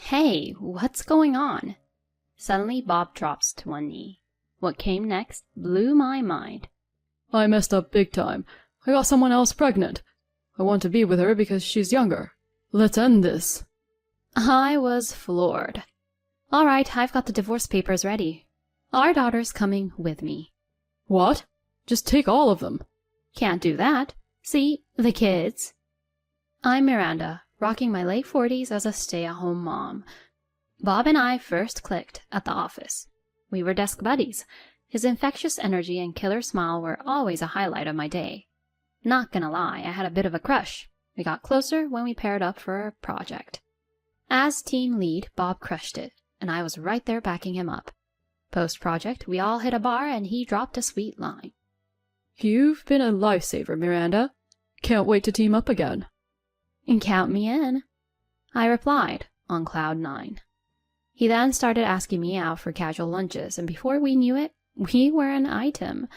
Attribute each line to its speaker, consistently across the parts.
Speaker 1: Hey, what's going on? Suddenly, Bob drops to one knee. What came next blew my mind.
Speaker 2: I messed up big time. I got someone else pregnant. I want to be with her because she's younger. Let's end this.
Speaker 1: I was floored. All right, I've got the divorce papers ready. Our daughter's coming with me.
Speaker 2: What? Just take all of them.
Speaker 1: Can't do that. See, the kids. I'm Miranda, rocking my late 40s as a stay-at-home mom. Bob and I first clicked at the office. We were desk buddies. His infectious energy and killer smile were always a highlight of my day. Not gonna lie, I had a bit of a crush. We got closer when we paired up for a project. As team lead, Bob crushed it, and I was right there backing him up. Post-project, we all hit a bar and he dropped a sweet line.
Speaker 2: You've been a lifesaver, Miranda. Can't wait to team up again.
Speaker 1: And count me in, I replied, on cloud 9. He then started asking me out for casual lunches, and before we knew it, we were an item.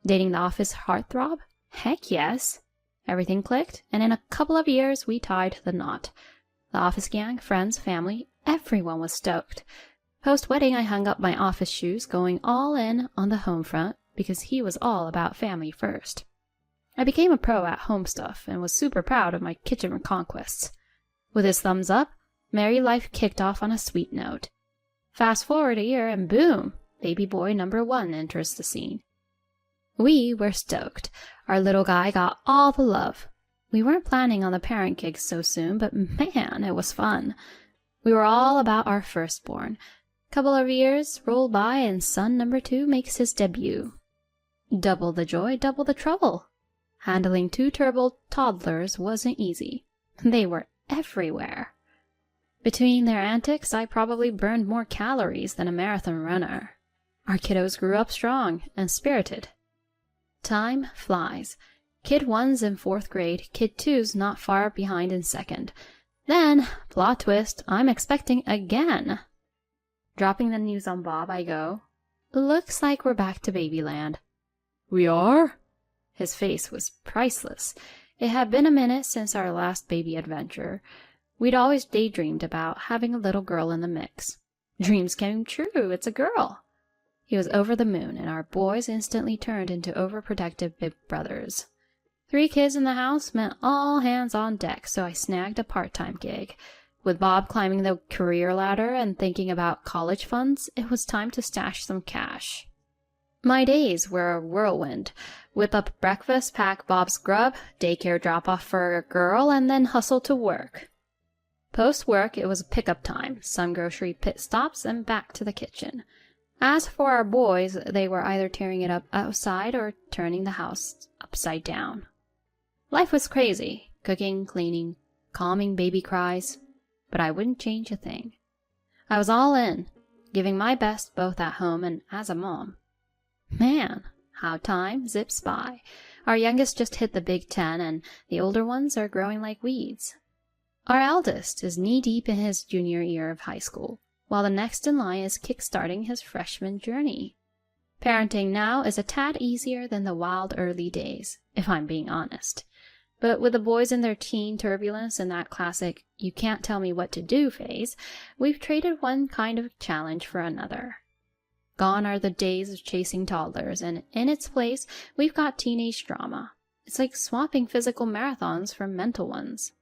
Speaker 1: Dating the office heartthrob? Heck yes. Everything clicked, and in a couple of years we tied the knot. The office gang, friends, family, everyone was stoked. Post-wedding, I hung up my office shoes, going all in on the home front, because he was all about family first. I became a pro at home stuff and was super proud of my kitchen conquests. With his thumbs up, married life kicked off on a sweet note. Fast forward a year and boom, baby boy number 1 enters the scene. We were stoked. Our little guy got all the love. We weren't planning on the parent gig so soon, but man, it was fun. We were all about our firstborn. Couple of years roll by and son number 2 makes his debut. Double the joy, double the trouble. Handling 2 turbo toddlers wasn't easy. They were everywhere. Between their antics, I probably burned more calories than a marathon runner. Our kiddos grew up strong and spirited. Time flies. Kid 1's in 4th grade, Kid 2's not far behind in 2nd. Then, plot twist, I'm expecting again. Dropping the news on Bob, I go, looks like we're back to babyland.
Speaker 2: We are?
Speaker 1: His face was priceless. It had been a minute since our last baby adventure. We'd always daydreamed about having a little girl in the mix. Dreams came true, it's a girl. He was over the moon, and our boys instantly turned into overprotective big brothers. 3 kids in the house meant all hands on deck, so I snagged a part-time gig. With Bob climbing the career ladder and thinking about college funds, it was time to stash some cash. My days were a whirlwind. Whip up breakfast, pack Bob's grub, daycare drop-off for a girl, and then hustle to work. Post-work, it was pickup time, some grocery pit stops, and back to the kitchen. As for our boys, they were either tearing it up outside or turning the house upside down. Life was crazy, cooking, cleaning, calming baby cries, but I wouldn't change a thing. I was all in, giving my best both at home and as a mom. Man, how time zips by. Our youngest just hit the Big 10, and the older ones are growing like weeds. Our eldest is knee-deep in his junior year of high school, while the next in line is kickstarting his freshman journey. Parenting now is a tad easier than the wild early days, if I'm being honest. But with the boys in their teen turbulence and that classic "you can't tell me what to do" phase, we've traded one kind of challenge for another. Gone are the days of chasing toddlers, and in its place, we've got teenage drama. It's like swapping physical marathons for mental ones.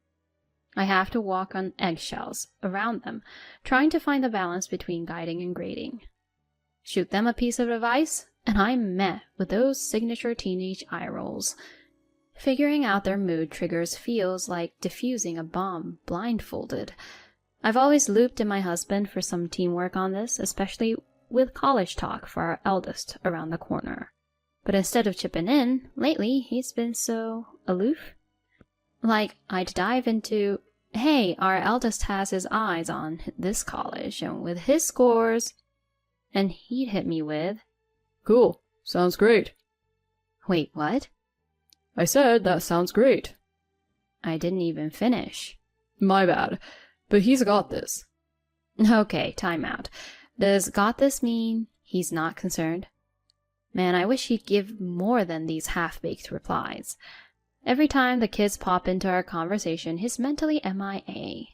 Speaker 1: I have to walk on eggshells around them, trying to find the balance between guiding and grading. Shoot them a piece of advice, and I'm met with those signature teenage eye rolls. Figuring out their mood triggers feels like defusing a bomb blindfolded. I've always looped in my husband for some teamwork on this, especially with college talk for our eldest around the corner. But instead of chipping in, lately he's been so aloof. Like, I'd dive into, hey, our eldest has his eyes on this college, and with his scores, and he'd hit me with,
Speaker 2: Cool, sounds great.
Speaker 1: Wait, what?
Speaker 2: I said that sounds great.
Speaker 1: I didn't even finish.
Speaker 2: My bad, but he's got this.
Speaker 1: Okay, time out. Does got this mean he's not concerned? Man, I wish he'd give more than these half-baked replies. Every time the kids pop into our conversation, he's mentally MIA.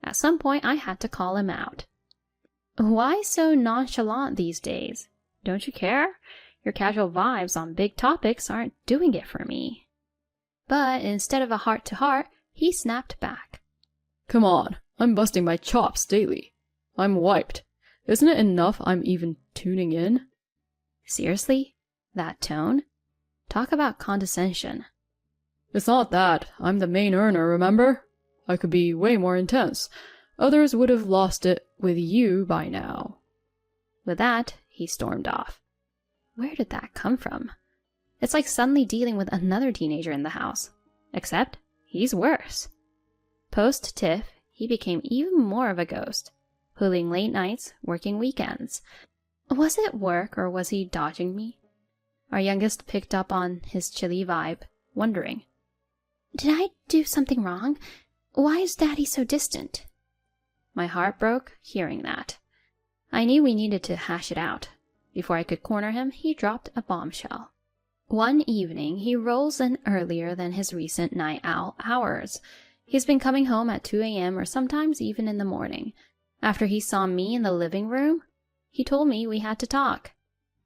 Speaker 1: At some point, I had to call him out. Why so nonchalant these days? Don't you care? Your casual vibes on big topics aren't doing it for me. But instead of a heart-to-heart, he snapped back.
Speaker 2: Come on, I'm busting my chops daily. I'm wiped. Isn't it enough I'm even tuning in?
Speaker 1: Seriously? That tone? Talk about condescension.
Speaker 2: It's not that. I'm the main earner, remember? I could be way more intense. Others would have lost it with you by now.
Speaker 1: With that, he stormed off. Where did that come from? It's like suddenly dealing with another teenager in the house. Except, he's worse. Post-Tiff, he became even more of a ghost, pulling late nights, working weekends. Was it work or was he dodging me? Our youngest picked up on his chilly vibe, wondering, did I do something wrong? Why is Daddy so distant? My heart broke hearing that. I knew we needed to hash it out. Before I could corner him, he dropped a bombshell. One evening, he rolls in earlier than his recent night owl hours. He's been coming home at 2 a.m. or sometimes even in the morning. After he saw me in the living room, he told me we had to talk.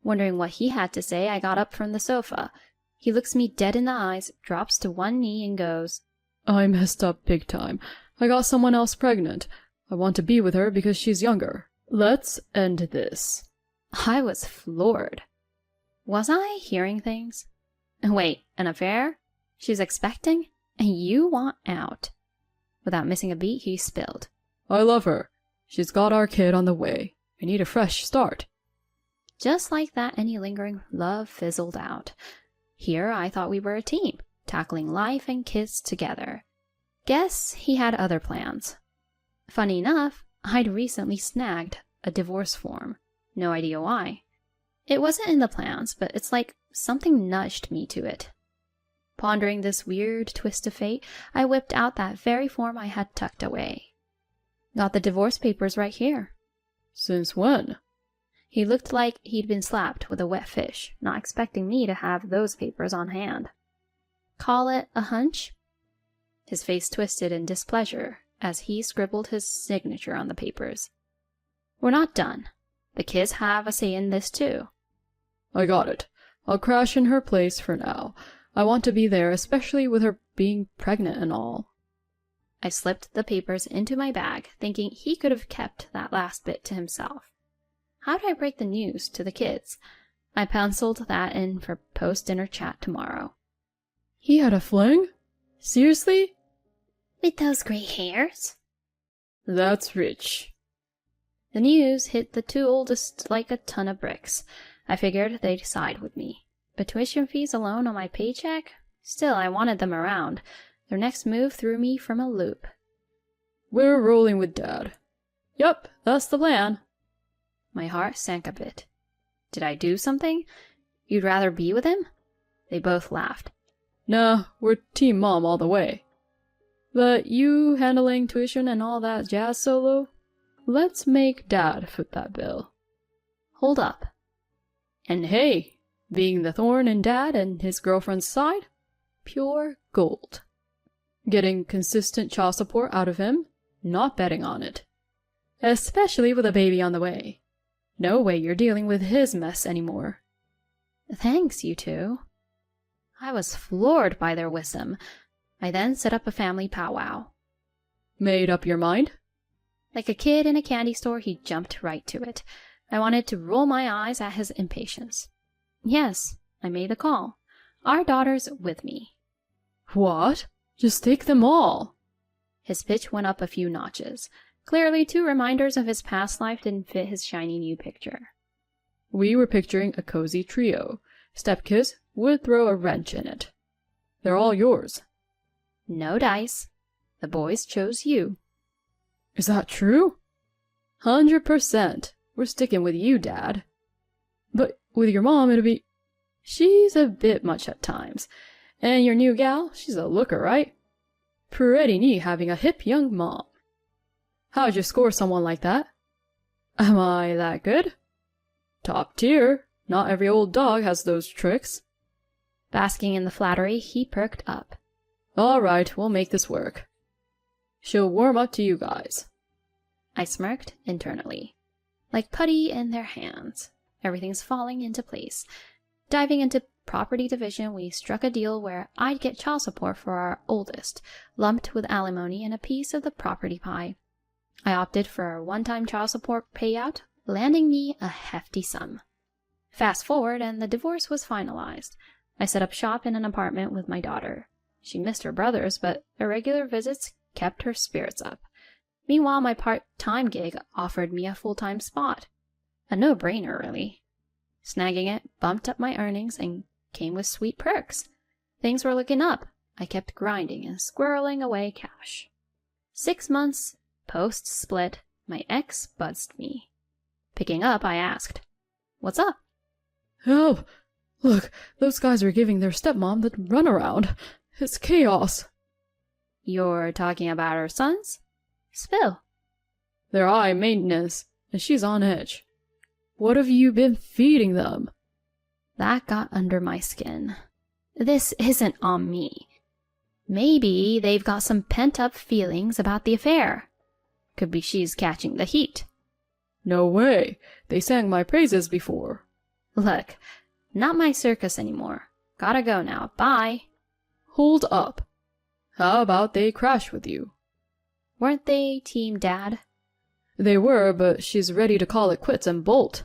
Speaker 1: Wondering what he had to say, I got up from the sofa. He looks me dead in the eyes, drops to one knee and goes,
Speaker 2: I messed up big time. I got someone else pregnant. I want to be with her because she's younger. Let's end this.
Speaker 1: I was floored. Was I hearing things? Wait, an affair? She's expecting? And you want out? Without missing a beat, he spilled.
Speaker 2: I love her. She's got our kid on the way. I need a fresh start.
Speaker 1: Just like that, any lingering love fizzled out. Here, I thought we were a team, tackling life and kids together. Guess he had other plans. Funny enough, I'd recently snagged a divorce form. No idea why. It wasn't in the plans, but it's like something nudged me to it. Pondering this weird twist of fate, I whipped out that very form I had tucked away. Got the divorce papers right here.
Speaker 2: Since when?
Speaker 1: He looked like he'd been slapped with a wet fish, not expecting me to have those papers on hand. Call it a hunch? His face twisted in displeasure as he scribbled his signature on the papers. We're not done. The kids have a say in this too.
Speaker 2: I got it. I'll crash in her place for now. I want to be there, especially with her being pregnant and all.
Speaker 1: I slipped the papers into my bag, thinking he could have kept that last bit to himself. How do I break the news to the kids? I penciled that in for post-dinner chat tomorrow.
Speaker 2: He had a fling? Seriously?
Speaker 1: With those gray hairs?
Speaker 2: That's rich.
Speaker 1: The news hit the two oldest like a ton of bricks. I figured they'd side with me. But tuition fees alone on my paycheck? Still, I wanted them around. Their next move threw me from a loop.
Speaker 2: We're rolling with Dad. Yup, that's the plan.
Speaker 1: My heart sank a bit. Did I do something? You'd rather be with him? They both laughed.
Speaker 2: Nah, we're Team Mom all the way. But you handling tuition and all that jazz solo? Let's make Dad foot that bill.
Speaker 1: Hold up.
Speaker 2: And hey, being the thorn in Dad and his girlfriend's side? Pure gold. Getting consistent child support out of him? Not betting on it. Especially with a baby on the way. No way you're dealing with his mess anymore.
Speaker 1: Thanks, you two. I was floored by their wisdom. I then set up a family powwow.
Speaker 2: Made up your mind?
Speaker 1: Like a kid in a candy store, he jumped right to it. I wanted to roll my eyes at his impatience. Yes, I made the call. Our daughter's with me.
Speaker 2: What? Just take them all.
Speaker 1: His pitch went up a few notches. Clearly, 2 reminders of his past life didn't fit his shiny new picture.
Speaker 2: We were picturing a cozy trio. Stepkids would throw a wrench in it. They're all yours.
Speaker 1: No dice. The boys chose you.
Speaker 2: Is that true? 100%. We're sticking with you, Dad. But with your mom, it'll be... She's a bit much at times. And your new gal, she's a looker, right? Pretty neat having a hip young mom. How'd you score someone like that? Am I that good? Top tier. Not every old dog has those tricks.
Speaker 1: Basking in the flattery, he perked up.
Speaker 2: All right, we'll make this work. She'll warm up to you guys.
Speaker 1: I smirked internally. Like putty in their hands. Everything's falling into place. Diving into property division, we struck a deal where I'd get child support for our oldest, lumped with alimony and a piece of the property pie. I opted for a one-time child support payout, landing me a hefty sum. Fast forward, and the divorce was finalized. I set up shop in an apartment with my daughter. She missed her brothers, but irregular visits kept her spirits up. Meanwhile, my part-time gig offered me a full-time spot. A no-brainer, really. Snagging it bumped up my earnings and came with sweet perks. Things were looking up. I kept grinding and squirreling away cash. 6 months post-split, my ex buzzed me. Picking up, I asked, "What's up?"
Speaker 2: Help! Look, those guys are giving their stepmom the runaround. It's chaos.
Speaker 1: You're talking about our sons? Spill.
Speaker 2: They're high maintenance, and she's on edge. What have you been feeding them?
Speaker 1: That got under my skin. This isn't on me. Maybe they've got some pent-up feelings about the affair. Could be she's catching the heat.
Speaker 2: No way. They sang my praises before.
Speaker 1: Look, not my circus anymore. Gotta go now. Bye.
Speaker 2: Hold up. How about they crash with you?
Speaker 1: Weren't they Team Dad?
Speaker 2: They were, but she's ready to call it quits and bolt.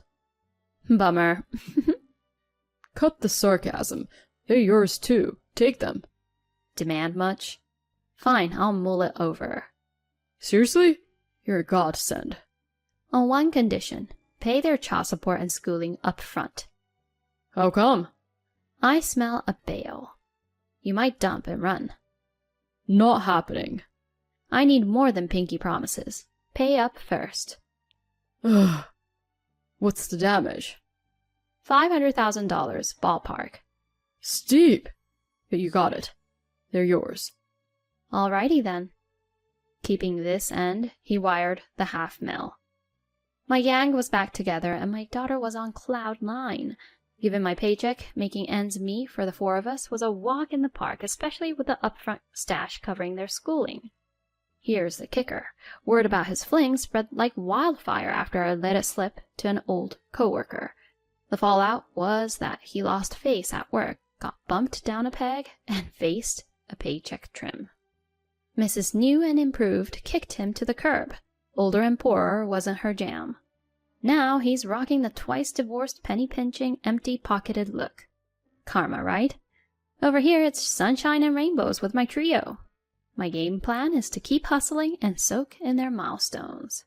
Speaker 1: Bummer.
Speaker 2: Cut the sarcasm. They're yours too. Take them.
Speaker 1: Demand much? Fine, I'll mull it over.
Speaker 2: Seriously? You're a godsend.
Speaker 1: On one condition. Pay their child support and schooling up front.
Speaker 2: How come?
Speaker 1: I smell a bail. You might dump and run.
Speaker 2: Not happening.
Speaker 1: I need more than pinky promises. Pay up first.
Speaker 2: Ugh. What's the damage?
Speaker 1: $500,000, ballpark.
Speaker 2: Steep. But you got it. They're yours.
Speaker 1: Alrighty then. Keeping this end, he wired the $500,000. My gang was back together, and my daughter was on cloud 9. Given my paycheck, making ends meet for the 4 of us was a walk in the park, especially with the upfront stash covering their schooling. Here's the kicker. Word about his fling spread like wildfire after I let it slip to an old coworker. The fallout was that he lost face at work, got bumped down a peg, and faced a paycheck trim. Mrs. New and Improved kicked him to the curb. Older and poorer wasn't her jam. Now he's rocking the twice-divorced, penny-pinching, empty-pocketed look. Karma, right? Over here it's sunshine and rainbows with my trio. My game plan is to keep hustling and soak in their milestones.